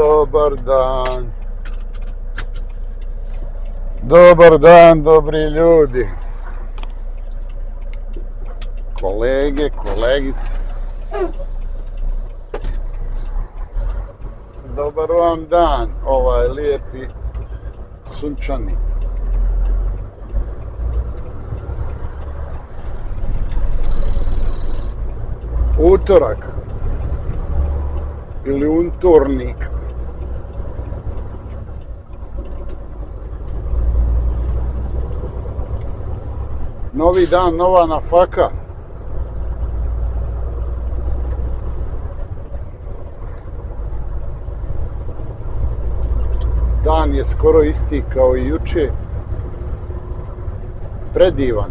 Dobar dan. Dobar dan, dobri ljudi. Kolege, kolegice. Dobar vam dan, ovaj lijepi sunčani. Utorak ili utornik. Novi dan, nova nafaka. Dan je skoro isti kao i juče. Predivan.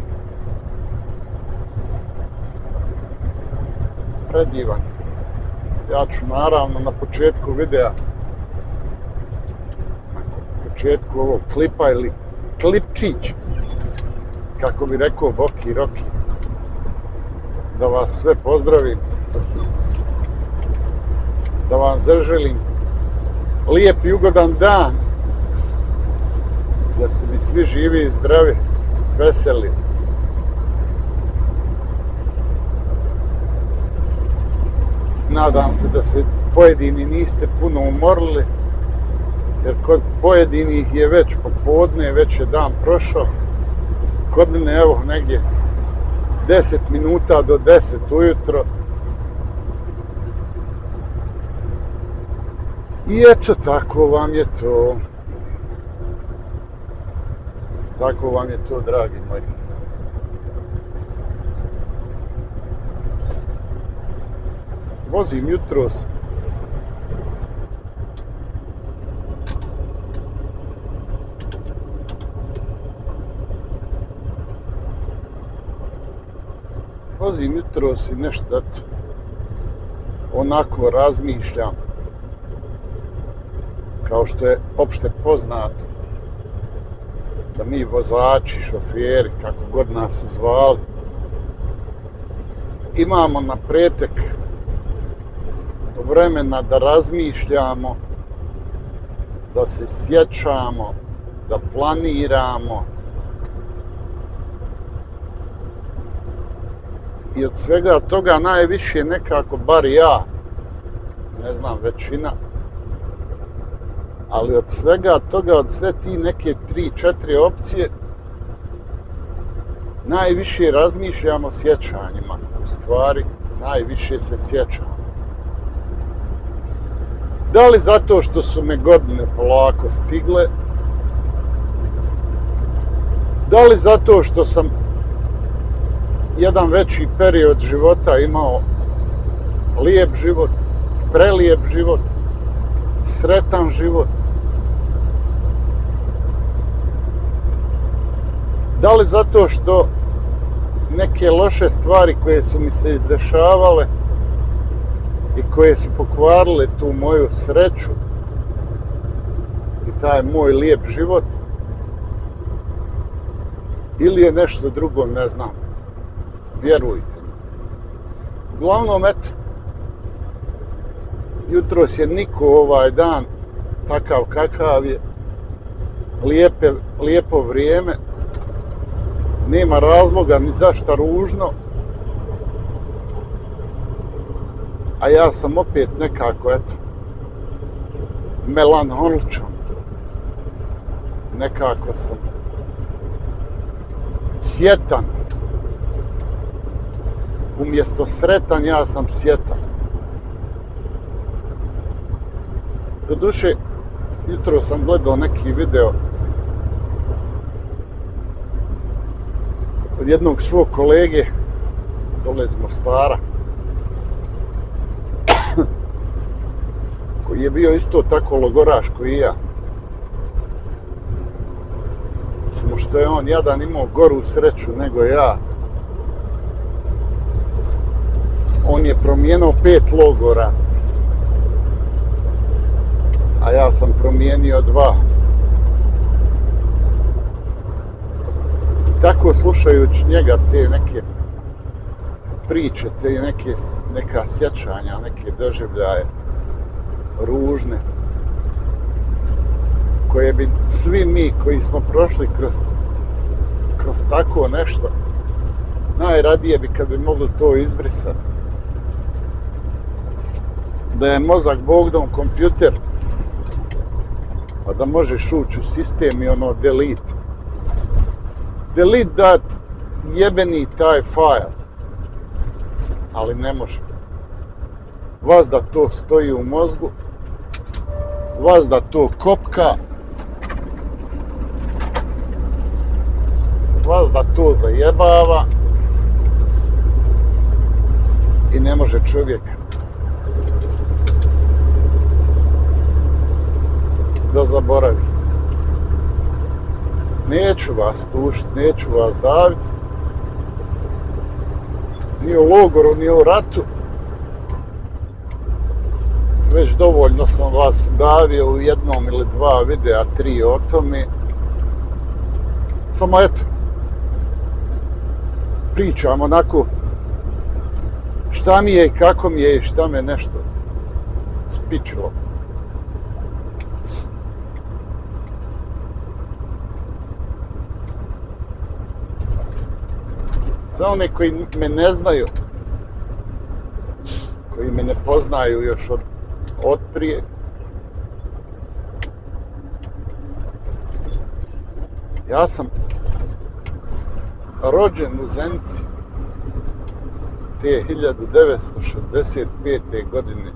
Predivan. Ja ću naravno na početku videa, na početku ovog klipa ili klipčić, kako bi rekao Boki Roki, da vas sve pozdravim, da vam zaželim lijep i ugodan dan, da ste mi svi živi i zdravi, veseli. Nadam se da se pojedini niste puno umorili, jer kod pojedinih je već popodne, već je dan prošao. Kod mene evo negdje 10 minuta do 10 ujutro. I eto, tako vam je to. Tako vam je to, dragi moji. Vozim jutros. Vozim jutros i nešto, eto, onako razmišljam, kao što je opšte poznato, da mi vozači, šoferi, kako god nas zvali, imamo na pretek vremena da razmišljamo, da se sjećamo, da planiramo. I od svega toga najviše nekako, bar ja, ne znam, većina, ali od svega toga, od sve ti neke 3-4 opcije, najviše razmišljamo o sjećanjima. U stvari, najviše se sjećamo. Da li zato što su me godine polako stigle, da li zato što sam jedan veći period života imao lijep život, prelijep život, sretan život. Da li zato što neke loše stvari koje su mi se izdešavale i koje su pokvarile tu moju sreću i taj moj lijep život, ili je nešto drugo, ne znam. Vjerujte mi. Uglavnom, eto, jutros je niko ovaj dan takav kakav je, lijepo vrijeme, nema razloga ni zašta ružno, a ja sam opet nekako, eto, melanholičan. Nekako sam sjetan. Umjesto sretan, ja sam sjetan. Doduše, jutro sam gledao neki video od jednog svog kolege, dole iz Mostara, koji je bio isto tako logoraš koji i ja. Samo što je on jadan imao goru sreću nego ja. On je promijenio 5 logora, a ja sam promijenio 2. I tako slušajući njega te neke priče, te neka sjećanja, neke doživljaje ružne, koje bi svi mi koji smo prošli kroz tako nešto, najradije bi kad bi mogli to izbrisati. Da je mozak Bogdom kompjuter, pa da možeš ući u sistem i ono delete. Delete dat jebeni taj file. Ali ne može. Vas da to stoji u mozgu, vas da to kopka, vas da to zajebava i ne može čovjek da zaboravi. Neću vas tužiti, neću vas daviti, ni u logoru, ni u ratu. Već dovoljno sam vas davio u jednom ili dva videa, 3 o tome. Samo eto, pričam onako šta mi je i kako mi je i šta me nešto spičilo. Za one koji me ne znaju, koji me ne poznaju još od prije, ja sam rođen u Zenici te 1965. godine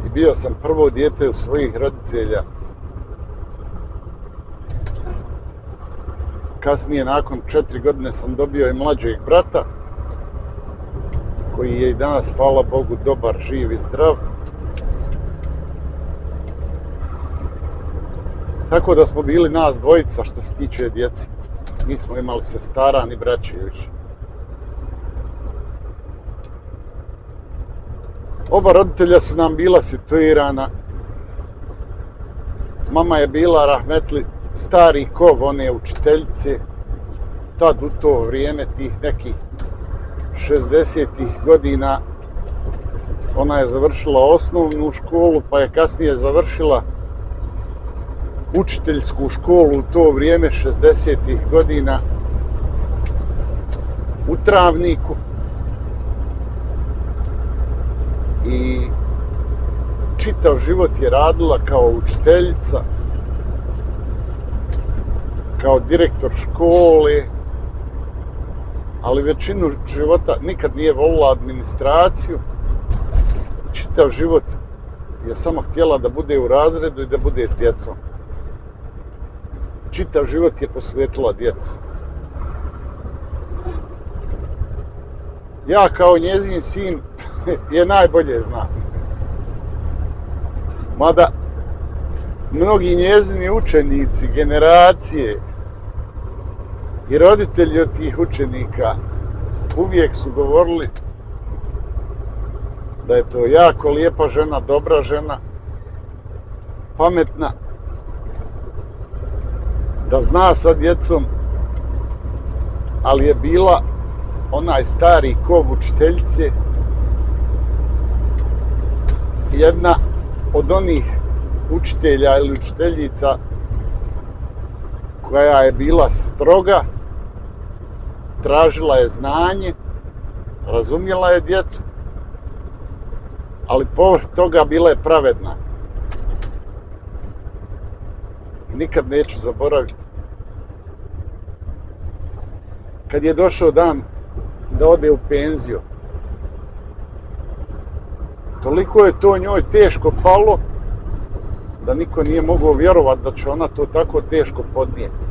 i bio sam prvo dijete u svojih roditelja. Kasnije, nakon 4 godine, sam dobio i mlađeg brata, koji je i danas, hvala Bogu, dobar, živ i zdrav. Tako da smo bili nas dvojica što se tiče djece. Nismo imali sestara ni braće više. Oba roditelja su nam bila situirana. Mama je bila rahmetli stari kov one učiteljice, tad u to vrijeme, tih nekih 60-ih godina, ona je završila osnovnu školu, pa je kasnije završila učiteljsku školu u to vrijeme 60-ih godina u Travniku. I čitav život je radila kao učiteljica, kao direktor škole, ali većinu života nikad nije volila administraciju. Čitav život je samo htjela da bude u razredu i da bude s djecom. Čitav život je posvetila djeci. Ja kao njezin sin je najbolje znam. Mada mnogi njezini učenici, generacije i roditelji od tih učenika uvijek su govorili da je to jako lijepa žena, dobra žena, pametna, da zna sa djecom, ali je bila onaj stari kov učiteljice, jedna od onih učitelja ili učiteljica koja je bila stroga, tražila je znanje, razumjela je djecu, ali povrh toga bila je pravedna. I nikad neću zaboraviti. Kad je došao dan da ode u penziju, toliko je to njoj teško palo da niko nije mogao vjerovati da će ona to tako teško podnijeti.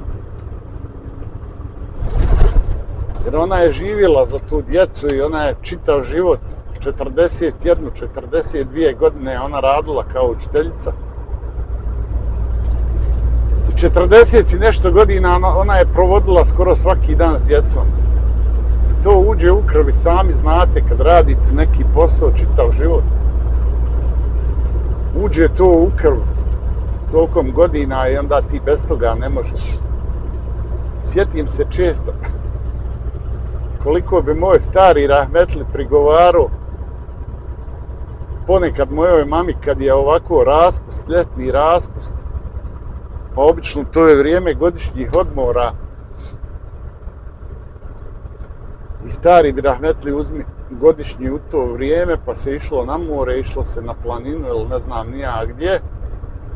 Jer ona je živjela za tu djecu i ona je čitav život, 42 godine je ona radila kao učiteljica. I 40 i nešto godina ona je provodila skoro svaki dan s djecom. I to uđe u krvi, sami znate kad radite neki posao čitav život. Uđe to u krv tokom godina i onda ti bez toga ne možeš. Sjetim se često koliko bi moj stari rahmetli prigovarao ponekad mojoj mami kad je ovako raspust, ljetni raspust, pa obično to je vrijeme godišnjih odmora, i stari bi rahmetli uzmi godišnji u to vrijeme, pa se išlo na more, išlo se na planinu ili ne znam ni ja gdje,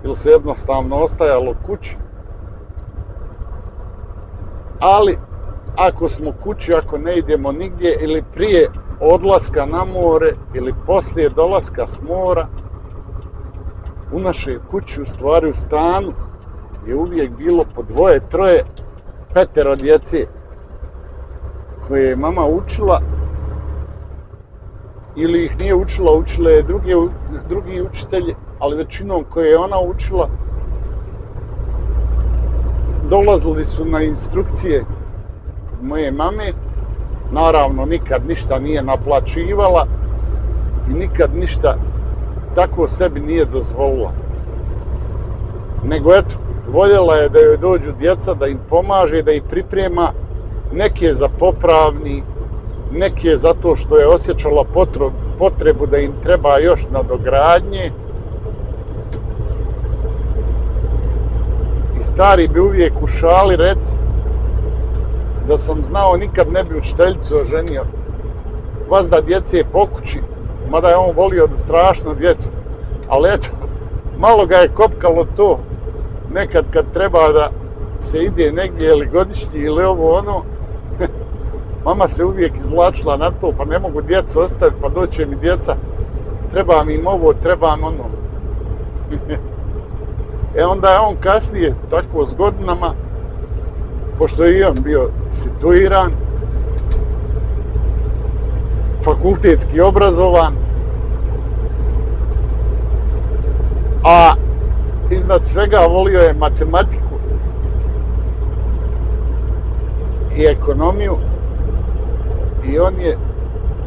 ili se jednostavno ostajalo kući. Ali ako smo kući, ako ne idemo nigdje, ili prije odlaska na more ili poslije dolaska s mora, u našoj kući, u stvari u stanu, je uvijek bilo po 2, 3, 5 djece koje je mama učila, ili ih nije učila, učile je drugi učitelji, ali većinom koje je ona učila, dolazili su na instrukcije kod moje mame. Naravno, nikad ništa nije naplaćivala i nikad ništa tako sebi nije dozvolila. Nego eto, voljela je da joj dođu djeca, da im pomaže, da ih priprema, neke za popravni, neke zato što je osjećala potrebu da im treba još nadogradnje. I stari bi uvijek u šali reci, da sam znao nikad ne bi učiteljicu oženio. Vazda djece po kući, mada je on volio da strašno djecu. Ali eto, malo ga je kopkalo to. Nekad kad treba da se ide negdje ili godišnji ili ovo ono, mama se uvijek izvlačila na to, pa ne mogu djecu ostaviti, pa doće mi djeca, treba mi im ovo, treba mi ono. Onda je on kasnije, tako s godinama, pošto je i on bio situiran, fakultetski obrazovan, a iznad svega volio je matematiku i ekonomiju, i on je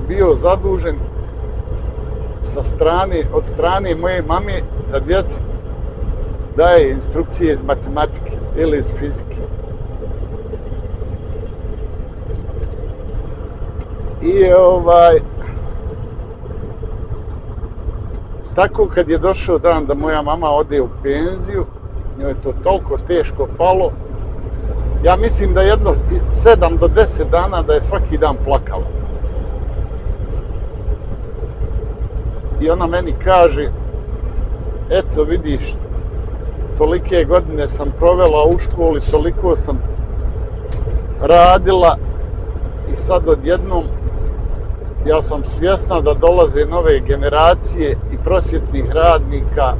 bio zadužen od strane moje mame da djeci daje instrukcije iz matematike ili iz fizike. I tako kad je došao dan da moja mama ode u penziju, njoj je to toliko teško palo, ja mislim da jedno 7 do 10 dana da je svaki dan plakala. I ona meni kaže, eto vidiš, tolike godine sam provela u školi, toliko sam radila i sad odjednom ja sam svjesna da dolaze nove generacije i prosvjetnih radnika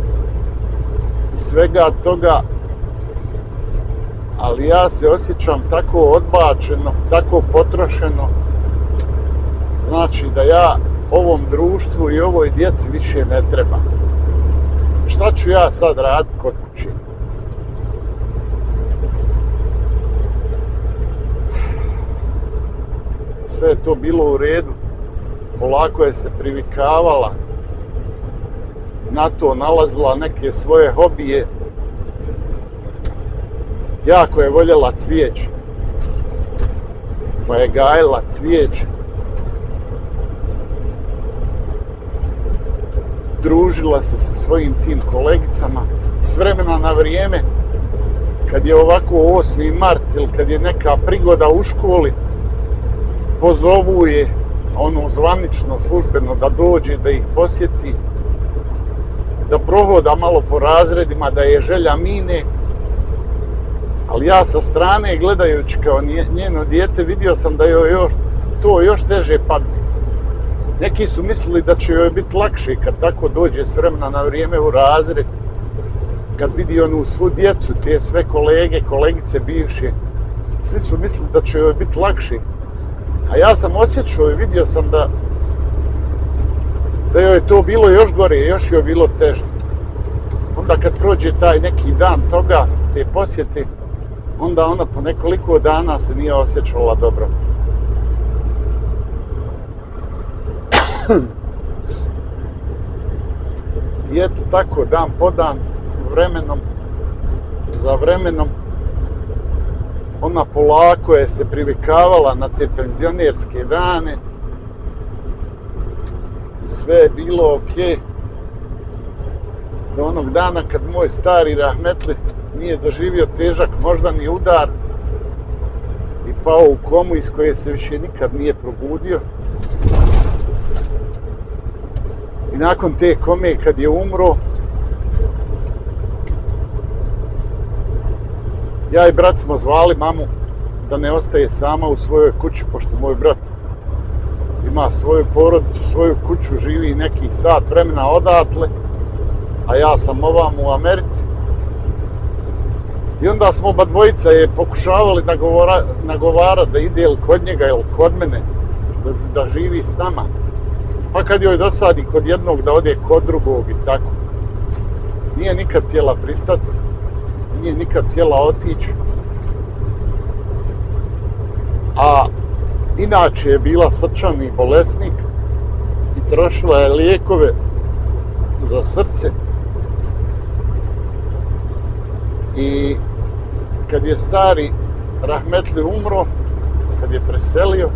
i svega toga, ali ja se osjećam tako odbačeno, tako potrošeno, znači da ja ovom društvu i ovoj djeci više ne trebam. Šta ću ja sad raditi kod kuće? Sve je to bilo u redu, polako je se privikavala na to, nalazila neke svoje hobije. Jako je voljela cvijeće, pa je gajila cvijeće. Družila se sa svojim tim kolegicama. S vremena na vrijeme, kad je ovako 8. mart ili kad je neka prigoda u školi, pozovu je ono zvanično, službeno da dođe, da ih posjeti, da prohoda malo po razredima, da je želja mine. Ali ja sa strane, gledajući kao njeno dijete, vidio sam da joj to još teže padne. Neki su mislili da će joj biti lakše kad tako dođe s vremena na vrijeme u razred, kad vidi onu svu djecu, te sve kolege, kolegice bivše. Svi su mislili da će joj biti lakše. A ja sam osjećao i vidio sam da joj je to bilo još gore, još joj bilo teže. Onda kad prođe taj neki dan toga, te posjete, onda ona po nekoliko dana se nije osjećala dobro. I eto tako, dan po dan, vremenom za vremenom, ona polako je se privikavala na te penzionerske dane. Sve je bilo okej. do onog dana kad moj stari rahmetli nije doživio težak moždani udar i pao u komu iz koje se više nikad nije probudio. I nakon te kome kad je umro, ja i brat smo zvali mamu da ne ostaje sama u svojoj kući, pošto moj brat ima svoju porodicu, svoju kuću, živi neki sat vremena odatle, a ja sam ovam u Americi. I onda smo oba dvojica je pokušavali nagovarati da ide ili kod njega ili kod mene, da živi s nama. Pa kad joj dosadi kod jednog da ode kod drugog i tako. Nije nikad htjela pristati, nije nikad htjela otići. A inače je bila srčani bolesnik i trošila je lijekove za srce. I kad je stari rahmetli umro, kad je preselio,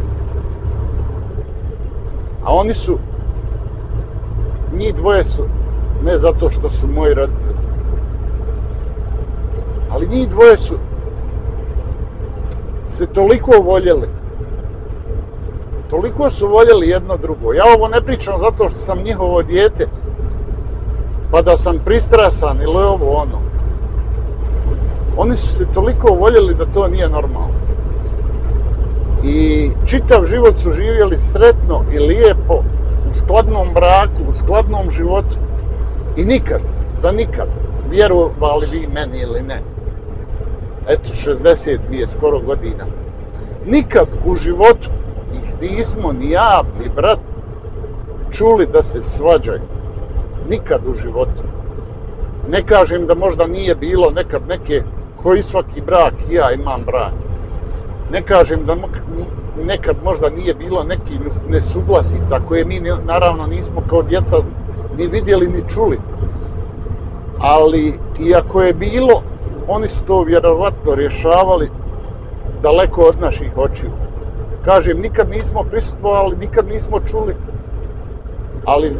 a oni su, njih dvoje su, ne zato što su moji roditelji, ali njih dvoje su se toliko voljeli, toliko su voljeli jedno drugo. Ja ovo ne pričam zato što sam njihovo dijete, pa da sam pristrasan ili ovo ono. Oni su se toliko voljeli da to nije normalno. I čitav život su živjeli sretno i lijepo, u skladnom braku, u skladnom životu. I nikad, za nikad, vjerovali vi meni ili ne, eto 60 mi je skoro godina, nikad u životu ih nismo, ni ja, ni brat, čuli da se svađaju. Nikad u životu. Ne kažem da možda nije bilo nekad neke, koji svaki brak, i ja imam brak. Ne kažem da nekad možda nije bilo neki nesuglasica koje mi naravno nismo kao djeca ni vidjeli ni čuli. Ali iako je bilo, oni su to vjerovatno rješavali daleko od naših očiju. Kažem, nikad nismo prisustvovali, nikad nismo čuli, ali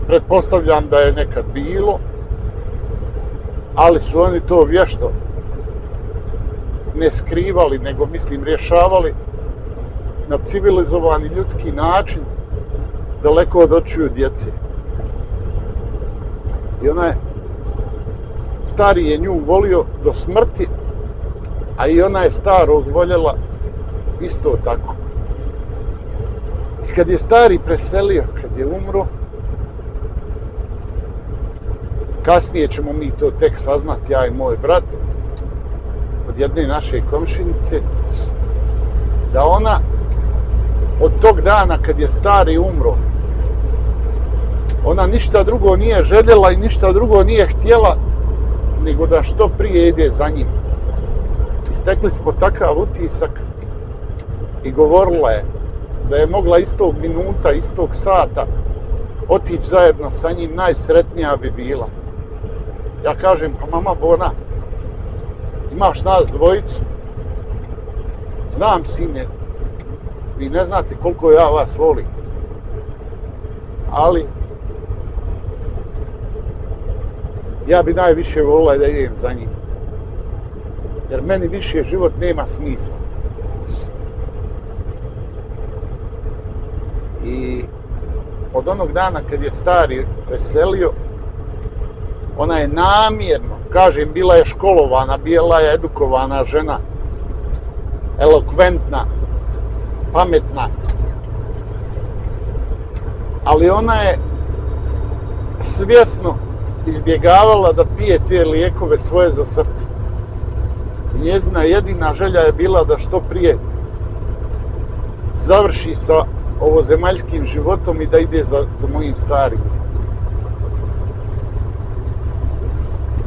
pretpostavljam da je nekad bilo, ali su oni to vješto ne skrivali, nego mislim rješavali na civilizovani ljudski način, daleko od očiju djece. I ona je, stari je nju volio do smrti, a i ona je starog voljela isto tako. I kad je stari preselio, kad je umro, kasnije ćemo mi to tek saznati, ja i moj brat, od jedne naše komšinice, da ona od tog dana kad je stari umro, ona ništa drugo nije željela i ništa drugo nije htjela nego da što prije ide za njim. I stekli smo takav utisak i govorila je da je mogla istog minuta, istog sata otići zajedno sa njim, najsretnija bi bila. Ja kažem, pa mama Bona, imaš nas dvojicu? Znam, sine, vi ne znate koliko ja vas volim. Ali ja bi najviše volila da idem za njim. Jer meni više život nema smisla. I od onog dana kad je stari preselio, ona je namjerno, kažem, bila je školovana, bila je edukovana žena, elokventna, pametna. Ali ona je svjesno izbjegavala da pije te lijekove svoje za srce. Njezina jedina želja je bila da što prije završi sa ovozemaljskim životom i da ide za mojim starim.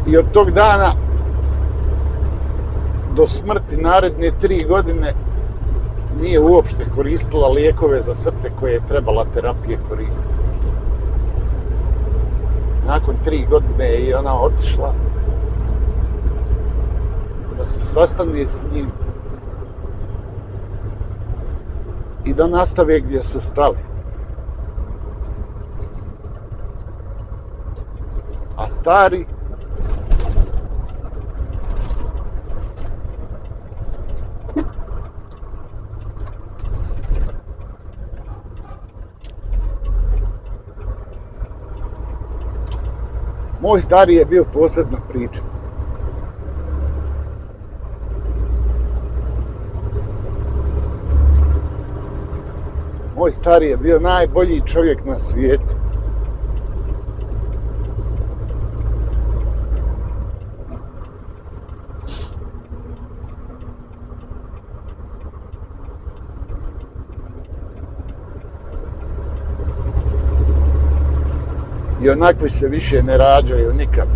I od tog dana do smrti naredne 3 godine nije uopšte koristila lijekove za srce koje je trebala terapije koristiti. Nakon 3 godine je ona otišla da se sastane s njim i da nastave gdje su stali. A stari moj stari je bio posebna priča. Moj stari je bio najbolji čovjek na svijetu. I onakvi se više ne rađaju nikad.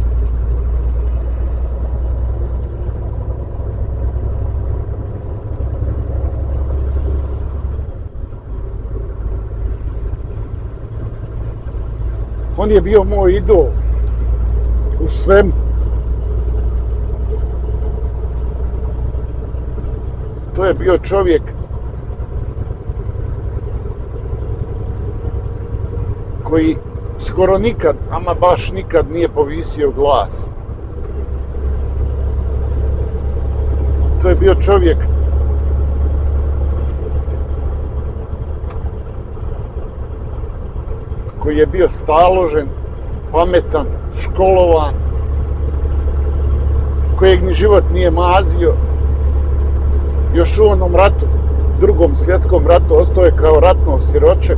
On je bio moj idol u svemu. To je bio čovjek koji skoro nikad, ama baš nikad nije povisio glas. To je bio čovjek koji je bio staložen, pametan, školovan, kojeg ni život nije mazio. Još u onom ratu, Drugom svjetskom ratu, ostao je kao ratno siroče,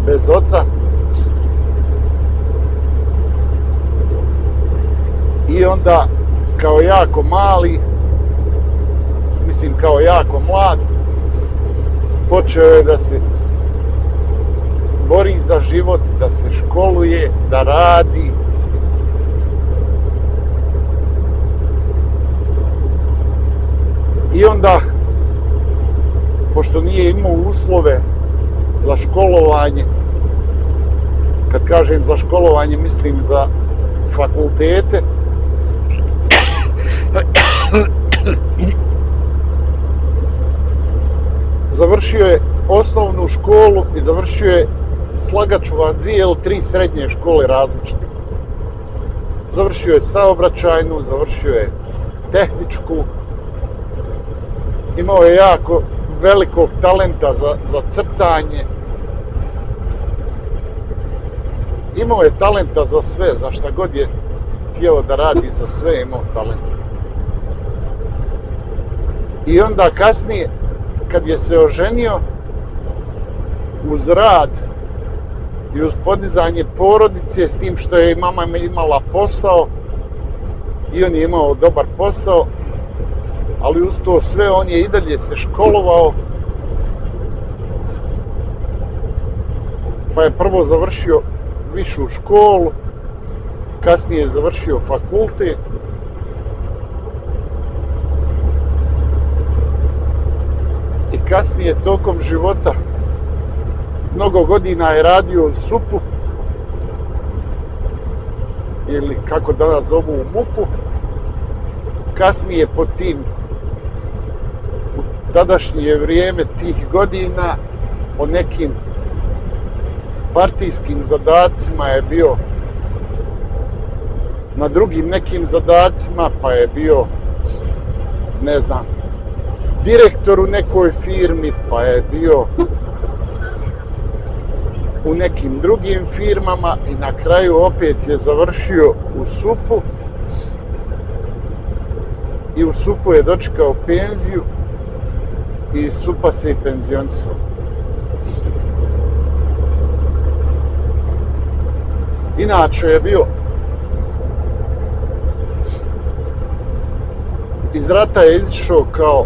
bez oca. I onda, kao jako mali, mislim kao jako mlad, počeo je da se bori za život, da se školuje, da radi. I onda, pošto nije imao uslove za školovanje, kad kažem za školovanje, mislim za fakultete, završio je osnovnu školu i završio je, slagat ću vam, 2 ili 3 srednje škole različite. Završio je saobraćajnu, završio je tehničku. Imao je jako velikog talenta za crtanje. Imao je talenta za sve, za šta god je htio da radi, za sve imao talenta. I onda kasnije, kad je se oženio, uz rad i uz podizanje porodice, s tim što je i mama imala posao i on je imao dobar posao, ali uz to sve on je i dalje se školovao, pa je prvo završio višu školu, kasnije je završio fakultet. I kasnije tokom života mnogo godina je radio u SUP-u, ili kako danas zovu u MUP-u. Kasnije po tim, u tadašnje vrijeme tih godina, o nekim partijskim zadacima je bio na drugim nekim zadacima, pa je bio, ne znam, direktor u nekoj firmi, pa je bio u nekim drugim firmama i na kraju opet je završio u SUP-u i u SUP-u je dočekao penziju i iz SUP-a se i penzionisao. Inače je bio iz rata je izišao kao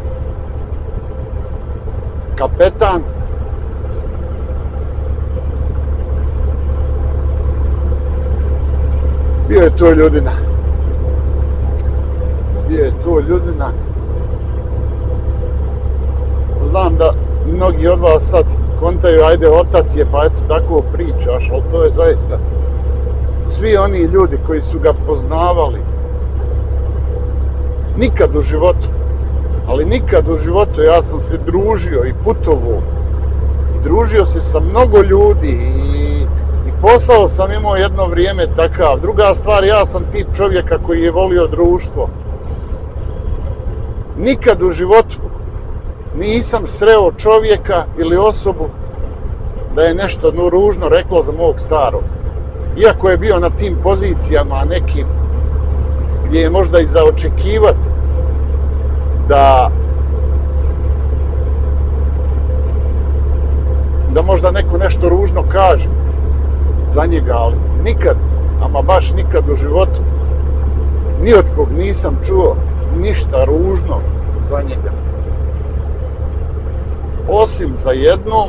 kapetan. Bio je to ljudina. Bio je to ljudina. Znam da mnogi od vas sad kontaju, ajde, otac je, pa eto tako pričaš, ali to je zaista svi oni ljudi koji su ga poznavali. Nikad u životu, ali nikad u životu ja sam se družio i putovao i družio se sa mnogo ljudi i posao sam imao jedno vrijeme takav. Druga stvar, ja sam tip čovjeka koji je volio društvo. Nikad u životu nisam sreo čovjeka ili osobu da je nešto ružno reklo za mog starog. Iako je bio na tim pozicijama nekim gdje je možda i za očekivat da možda neko nešto ružno kaže za njega, ali nikad, ama baš nikad u životu ni od kog nisam čuo ništa ružno za njega. Osim za jednom,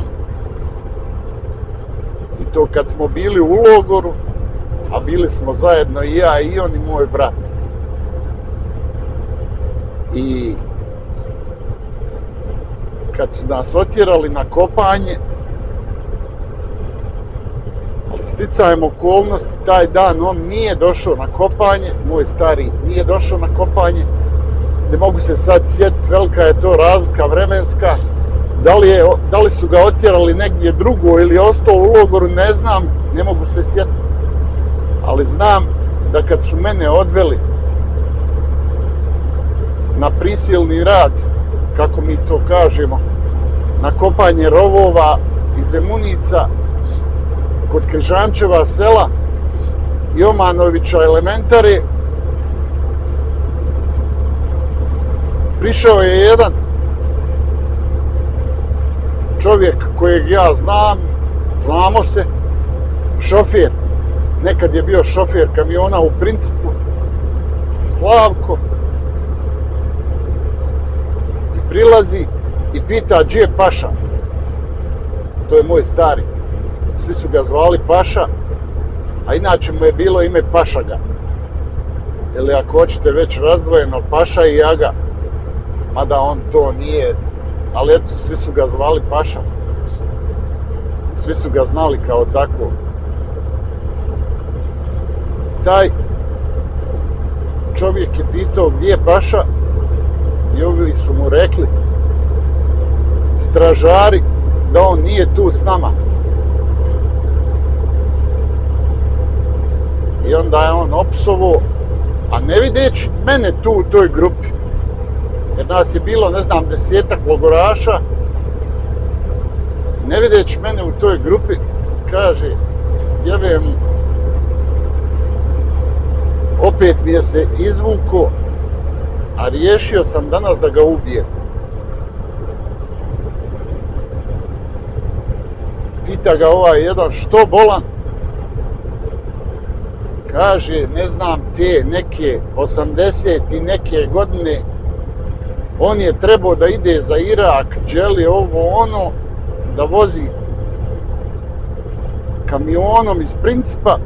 i to kad smo bili u logoru, a bili smo zajedno i ja i on i moj brat. I kad su nas otjerali na kopanje, ali sticajem okolnosti, taj dan on nije došao na kopanje, moj stari nije došao na kopanje, ne mogu se sad sjetiti, velika je to razlika vremenska, da li su ga otjerali negdje drugo ili je ostao u logoru, ne znam, ne mogu se sjetiti. Ali znam da kad su mene odveli na prisilni rad, kako mi to kažemo, na kopanje rovova i zemunica kod Križančeva sela i Omanovića elementare, prišao je jedan čovjek kojeg ja znam, znamo se, šofjer, nekad je bio šofjer kamiona u Principu, Slavko, i prilazi i pita gdje je Paša. To je moj stari. Svi su ga zvali Paša, a inače mu je bilo ime Pašaga. Ili ako hoćete već razdvojeno, Paša i Jaga. Mada on to nije, ali eto, svi su ga zvali Paša. Svi su ga znali kao takvog. Taj čovjek je pitao gdje je Paša i ovi su mu rekli, stražari, da on nije tu s nama. I onda je on opsovao, a ne videći mene tu u toj grupi, jer nas je bilo, ne znam, 10-ak logoraša, ne videći mene u toj grupi, kaže, jebem, opet mi je se izvuko, a riješio sam danas da ga ubijem. Pita ga ovaj jedan, što bolan? Kaže, ne znam, te neke 80 i neke godine, on je trebao da ide za Irak, želi ovo ono, da vozi kamionom iz Principa,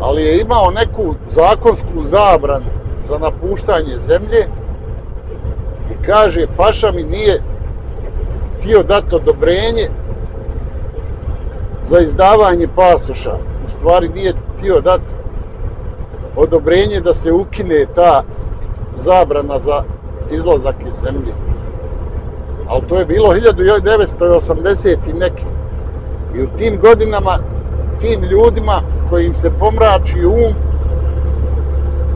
ali je imao neku zakonsku zabranu za napuštanje zemlje i kaže, Paša mi nije htio dati odobrenje za izdavanje pasoša. U stvari nije htio dati odobrenje da se ukine ta zabrana za izlazak iz zemlje. Ali to je bilo 1980 i neki. I u tim godinama, tim ljudima kojim se pomrači um,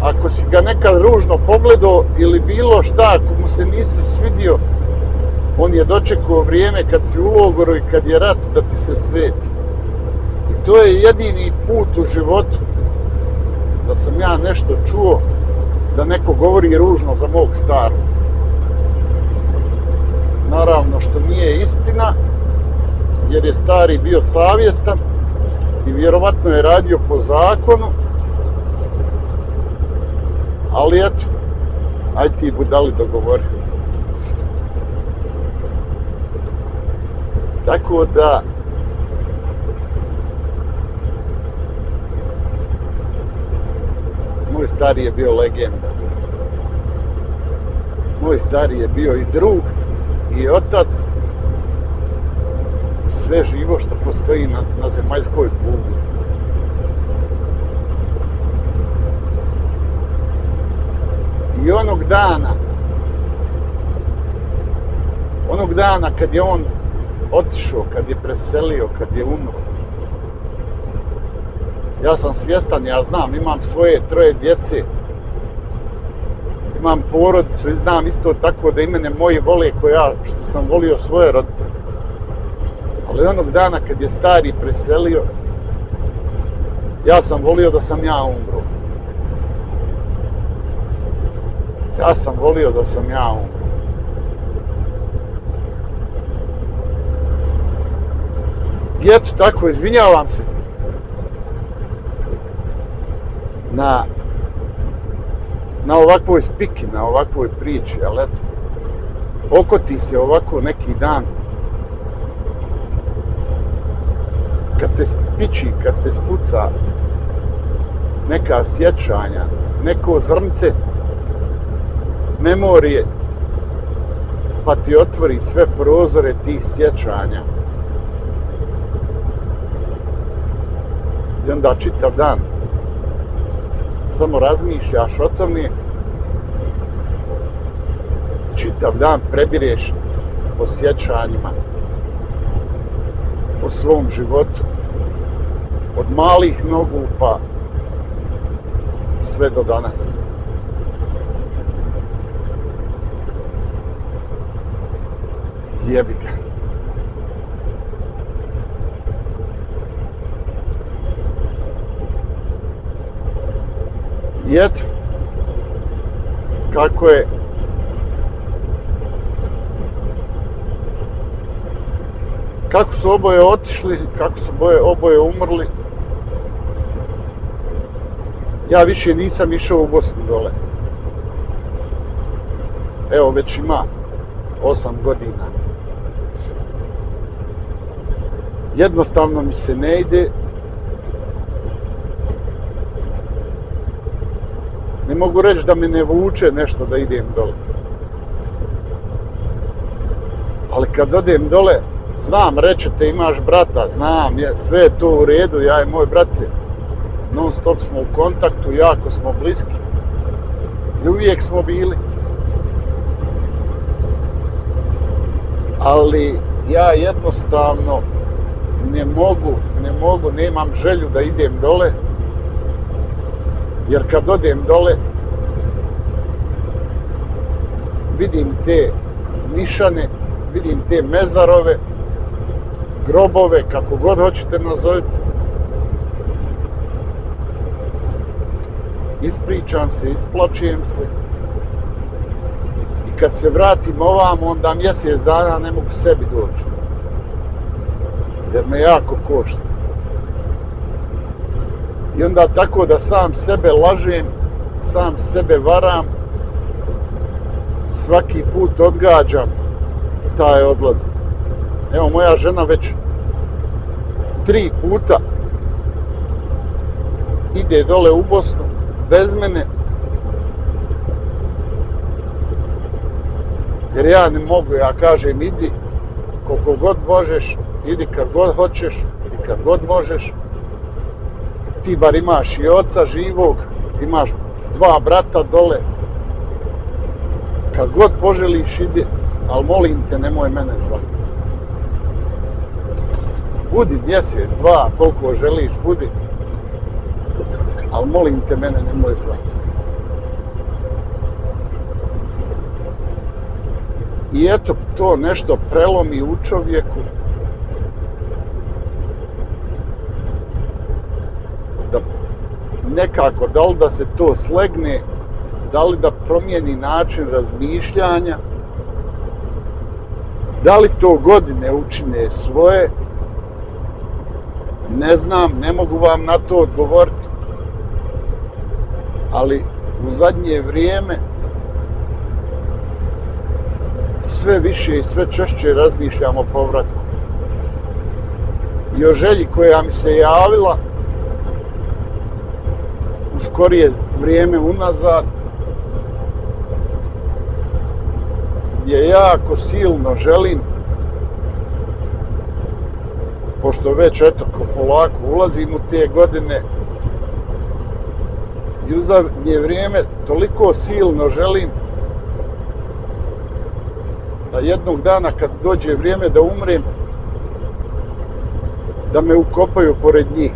ako si ga nekad ružno pogledao ili bilo šta, ako mu se nisi svidio, on je dočekao vrijeme kad si u logoru i kad je rat da ti se sveti. I to je jedini put u životu da sam ja nešto čuo da neko govori ružno za mog starog. Naravno što nije istina, jer je stari bio savjestan i vjerovatno je radio po zakonu, ali eto, aj ti budali dogovori. Tako da, moj stari je bio legenda. Moj stari je bio i drug, i otac, i sve živo što postoji na zemaljskoj kugli. I onog dana kad je on otišao, kad je preselio, kad je umro, Ja sam svjestan, ja znam, imam svoje 3 djece. Imam porodicu i znam isto tako da i mene moji vole što sam volio svoje roditelje. Ali onog dana kad je stari preselio, ja sam volio da sam ja umro. Ja sam volio da sam ja umro. I eto tako, izvinjavam se na ovakvoj spiki, na ovakvoj priči, ali eto, okoti se ovako neki dan, kad te spiči, kad te spuca neka sjećanja, neko zrnce memorije, pa ti otvori sve prozore tih sjećanja. I onda čitav dan samo razmišljaš o tome, čitav dan prebireš po sjećanjima, po svom životu, od malih nogu pa sve do danas. Jebi ga. I eto, kako su oboje otišli, kako su oboje umrli, ja više nisam išao u Bosnu dole. Evo, već ima 8 godina. Jednostavno mi se ne ide. Ne mogu reći da me ne vuče nešto da idem dole. Ali kad odem dole, znam, rećete imaš brata, znam, sve je to u redu, ja i moj brat se non stop smo u kontaktu, jako smo bliski. I uvijek smo bili. Ali ja jednostavno ne mogu, nemam želju da idem dole. Jer kad odem dole, vidim te nišane, vidim te mezarove, grobove, kako god hoćete nazovite. Ispričam se, isplačujem se. I kad se vratim ovamo, onda mjesec dana ne mogu sebi doći. Jer me jako košta. I onda tako da sam sebe lažem, sam sebe varam, svaki put odgađam taj odlazak. Evo, moja žena već 3 puta ide dole u Bosnu bez mene, jer ja ne mogu, ja kažem idi koliko god možeš, idi kad god hoćeš i kad god možeš. Ti bar imaš i oca živog, imaš 2 brata dole. Kad god poželiš idi, ali molim te nemoj mene zvati. Budi mjesec, 2, koliko želiš budi, ali molim te mene nemoj zvati. I eto, to nešto prelomi u čovjeku, da nekako, da li da se to slegne, da li da promijeni način razmišljanja, da li to godine učine svoje, ne znam, ne mogu vam na to odgovoriti, ali u zadnje vrijeme sve više i sve češće razmišljam o povratku. I o želji koja mi se javila u skorije vrijeme unazad, gdje jako silno želim, pošto već eto polako ulazim u te godine, i u zadnje vrijeme toliko silno želim da jednog dana kad dođe vrijeme da umrem, da me ukopaju pored njih.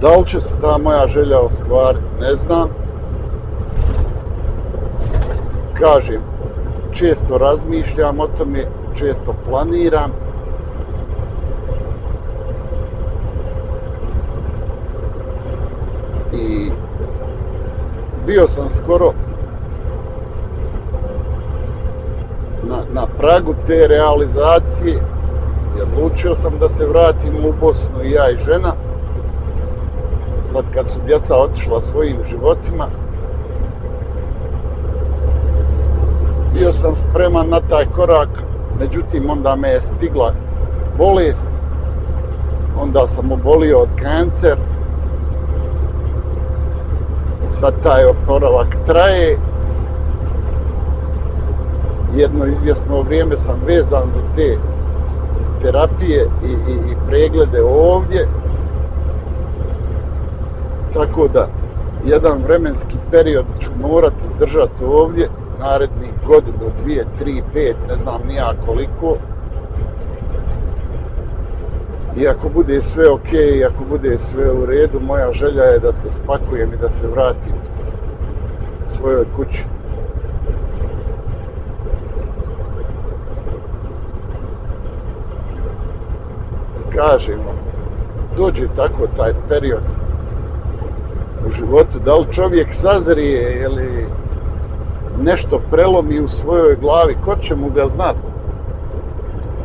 Da li će se ta moja želja ostvariti, ne znam. Kažem, često razmišljam o tome, često planiram. I bio sam skoro na pragu te realizacije i odlučio sam da se vratim u Bosnu i ja i žena. Sad kad su djeca otišla svojim životima, bio sam spreman na taj korak, međutim onda me je stigla bolest, onda sam obolio od kancer i sad taj oporavak traje. Jedno izvjesno vrijeme sam vezan za te terapije i preglede ovdje. Tako da, jedan vremenski period ću morati izdržati ovdje, narednih godinu, 2, 3, 5, ne znam ni ja koliko. I ako bude sve ok, ako bude sve u redu, moja želja je da se spakujem i da se vratim svojoj kući. Kažem vam, dođe tako taj period u životu, da li čovjek sazrije ili nešto prelomi u svojoj glavi, ko će mu ga znati?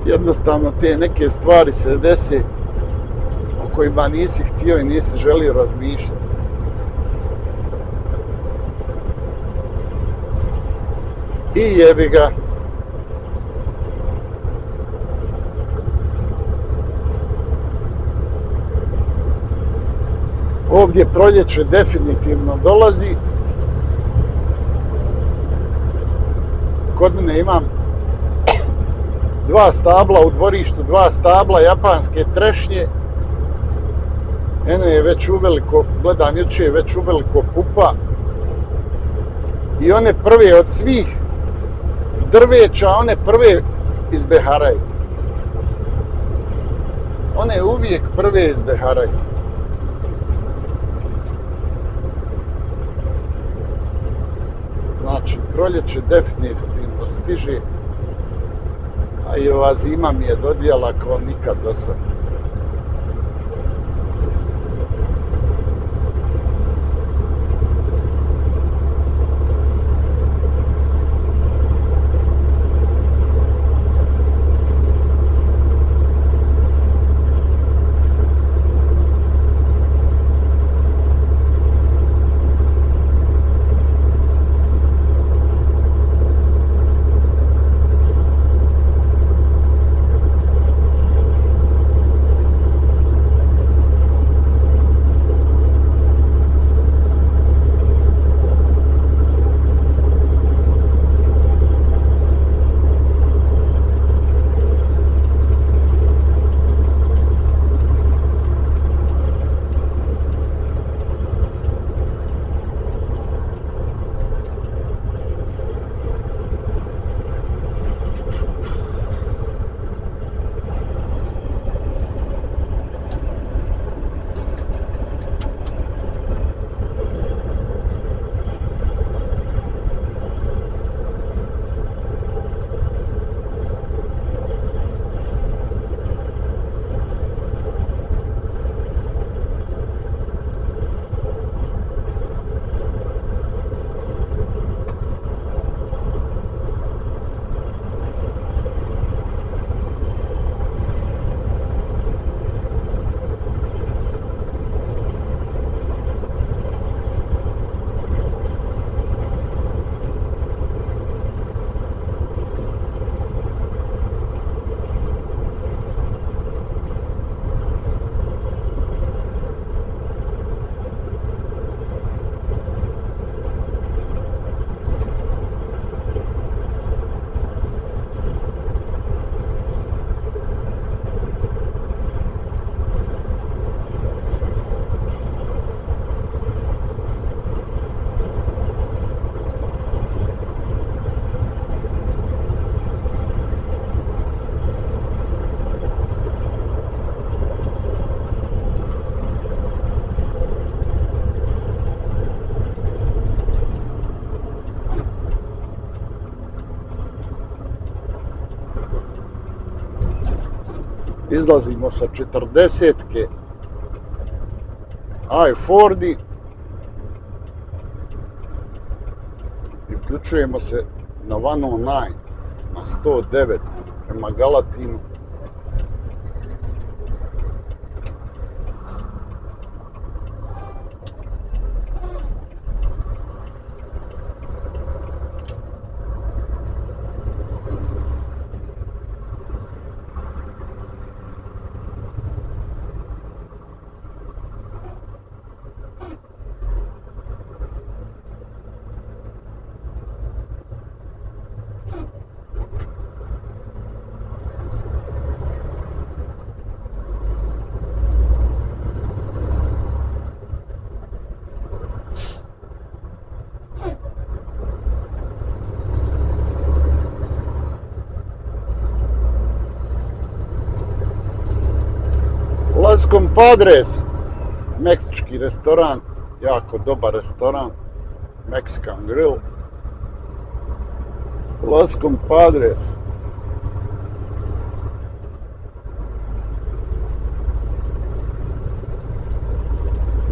Jednostavno te neke stvari se desi o kojima nisi htio i nisi želio razmišljati. I jebi ga. Ovdje proljeće definitivno dolazi. Kod mene imam 2 stabla u dvorištu, 2 stabla japanske trešnje. Eno je već uveliko, gledam jučer, je već uveliko pupa. I one prve od svih drveća, one prve izbeharaju. One uvijek prve izbeharaju. Znači, proljeće definitivno stiže, a i ova zima mi je dodijala kao nikad do sad. Izlazimo sa 40-ke I-40 i uključujemo se na 109, na 109 prema Galatinu. Los Compadres, meksički restoran, jako dobar restoran, Mexican Grill. Los Compadres.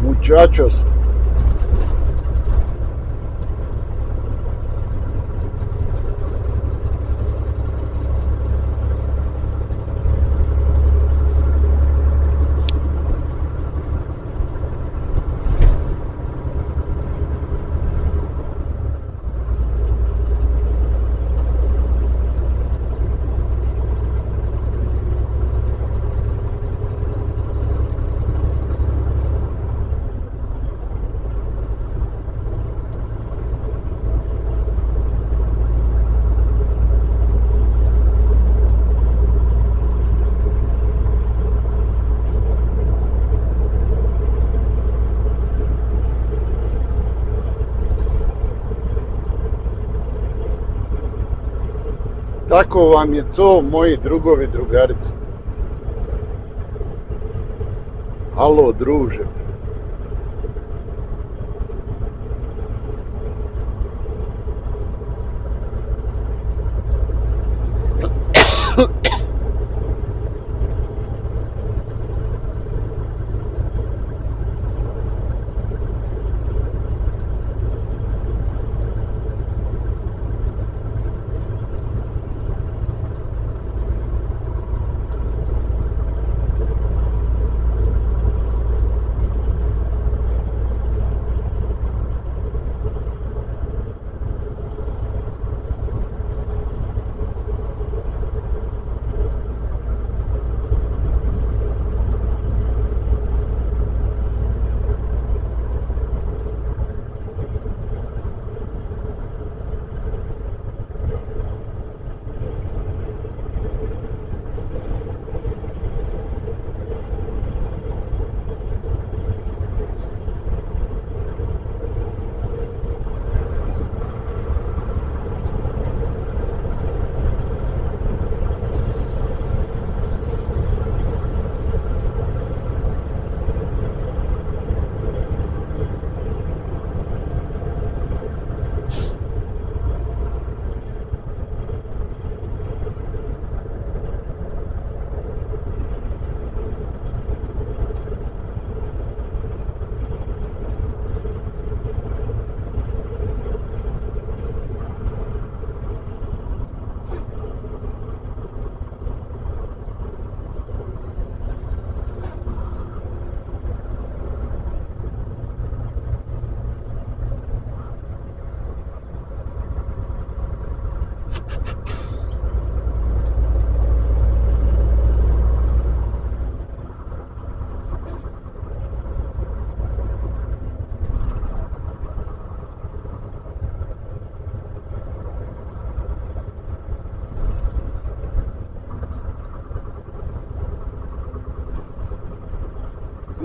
Muchachos. Tako vam je to, moji drugovi, drugarice. Halo, druže.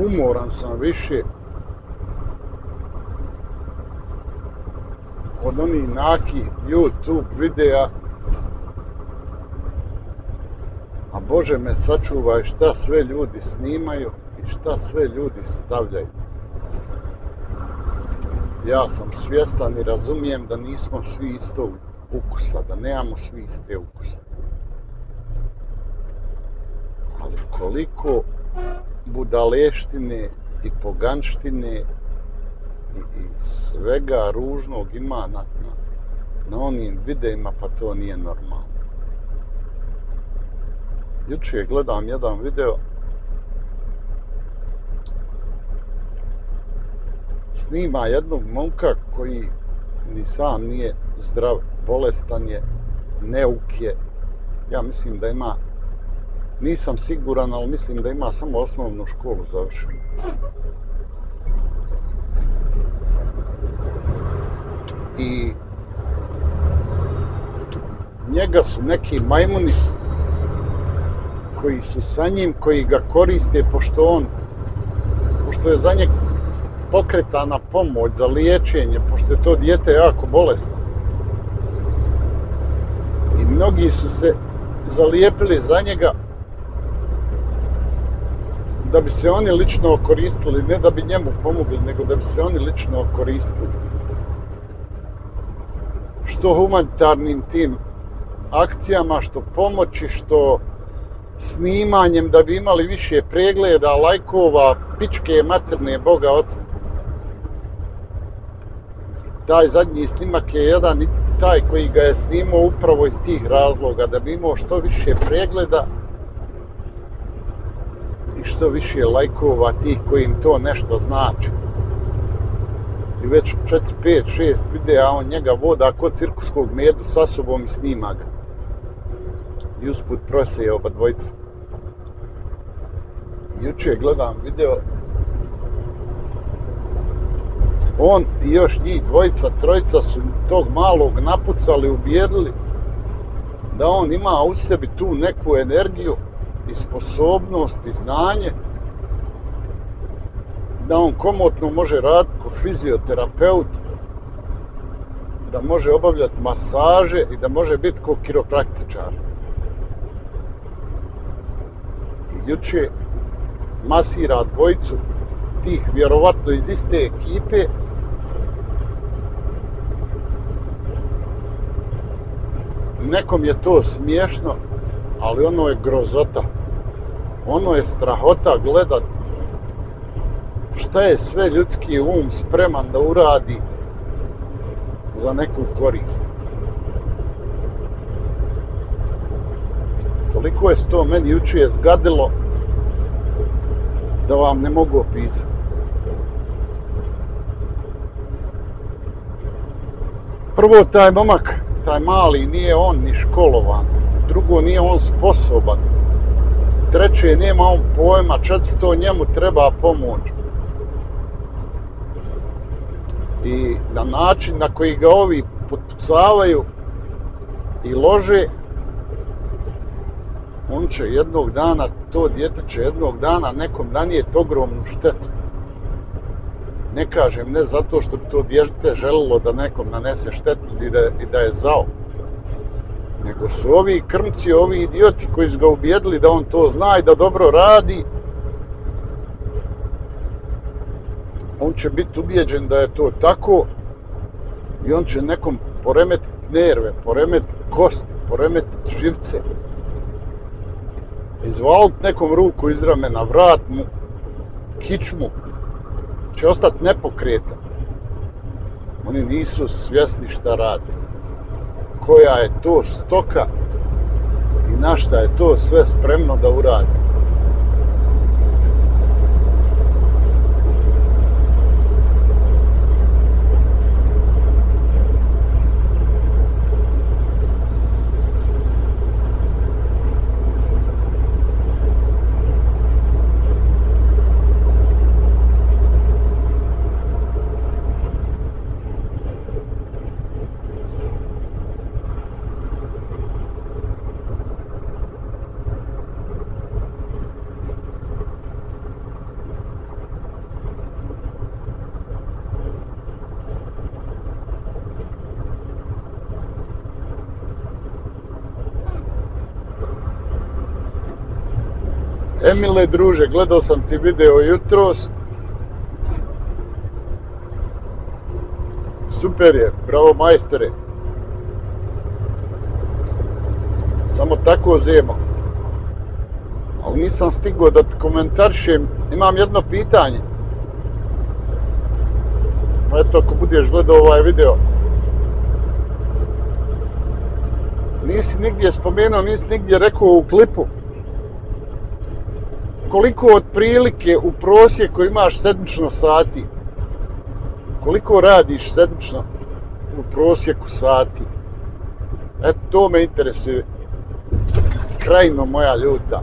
Umoran sam više od onih nakih YouTube videa, a Bože me sačuvaj šta sve ljudi snimaju i šta sve ljudi stavljaju. Ja sam svjestan i razumijem da nismo svi istog ukusa, da nemamo svi iste ukuse. Ali koliko budaleštine i poganštine i svega ružnog ima na onim videima, pa to nije normalno. Jučer gledam jedan video, snima jednog momka koji ni sam nije zdrav, bolestan je, neuk je. Ja mislim da ima, nisam siguran, ali mislim da ima samo osnovnu školu završenu. I njega su neki majmuni koji su sa njim, koji ga koriste pošto je za njeg pokretana pomoć za liječenje, pošto je to dijete jako bolesno. I mnogi su se zalijepili za njega da bi se oni lično koristili, ne da bi njemu pomogli, nego da bi se oni lično koristili. Što humanitarnim tim akcijama, što pomoći, što snimanjem da bi imali više pregleda, lajkova, pičke materne, Boga oca. Taj zadnji snimak je jedan i taj koji ga je snimao upravo iz tih razloga, da bi imao što više pregleda i što više lajkova tih koji im to nešto znači. I već 4, 5, 6 videa on njega voda ko cirkuskog medu sa sobom i snima ga. I usput proseje oba dvojica. Jučer gledam video, on i još njih dvojica, trojica su tog malog napucali, ubijedili da on ima u sebi tu neku energiju i sposobnost i znanje da on komotno može raditi kao fizioterapeut, da može obavljati masaže i da može biti kao kiropraktičar. I jučer masira dvojicu tih vjerovatno iz iste ekipe nekom je to smiješno, ali ono je grozota. Ono je strahota gledat šta je sve ljudski um spreman da uradi za neku korist. Toliko je to meni jučer zgadilo da vam ne mogu opisati. Prvo, taj momak, taj mali, nije on ni školovan. Drugo, nije on sposoban. Treće, nema on pojma. Četvrto, njemu treba pomoć. I na način na koji ga ovi potpucavaju i lože, on će jednog dana, to dijete će jednog dana nekom nanijeti ogromnu štetu. Ne kažem ne zato što bi to dijete želilo da nekom nanese štetu i da je zao. Nego su ovi krmci, ovi idioti koji su ga ubijedili da on to zna i da dobro radi, on će biti ubijeđen da je to tako i on će nekom poremetiti nerve, poremetiti kosti, poremetiti živce. Izvaliti nekom ruku iz ramena, vrat mu, kičmu, će ostati nepokretan. Oni nisu svjesni šta rade. Koja je to stoka i na šta je to sve spremno da uradi. Emile, druže, gledao sam ti video jutros. Super je, bravo majstore. Samo tako zemo. Ali nisam stigao da ti komentarišem. Imam jedno pitanje. Eto, ako budeš gledao ovaj video. Nisi nigdje spomenuo, nisi nigdje rekao u klipu. Koliko otprilike u prosjeku imaš sedmično sati? Koliko radiš sedmično u prosjeku sati? Eto, to me interesuje. Krajno moja ljuta.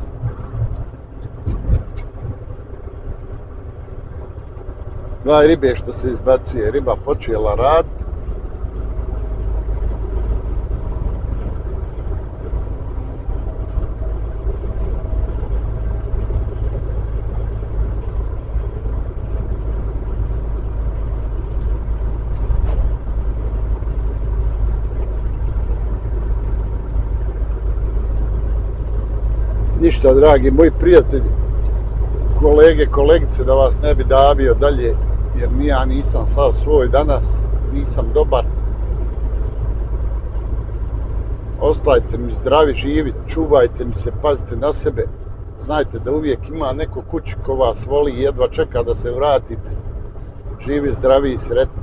Gledaj ribe što se izbacuje. Riba počela raditi. Ništa, dragi moji prijatelji, kolege, kolegice, da vas ne bi davio dalje, jer ja nisam sav svoj danas, nisam dobar. Ostajte mi zdravi, živi, čuvajte mi se, pazite na sebe. Znajte da uvijek ima neko kući ko vas voli i jedva čeka da se vratite. Živi, zdravi i sretni.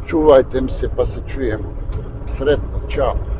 Čuvajte mi se pa se čujemo. Sretno, čao.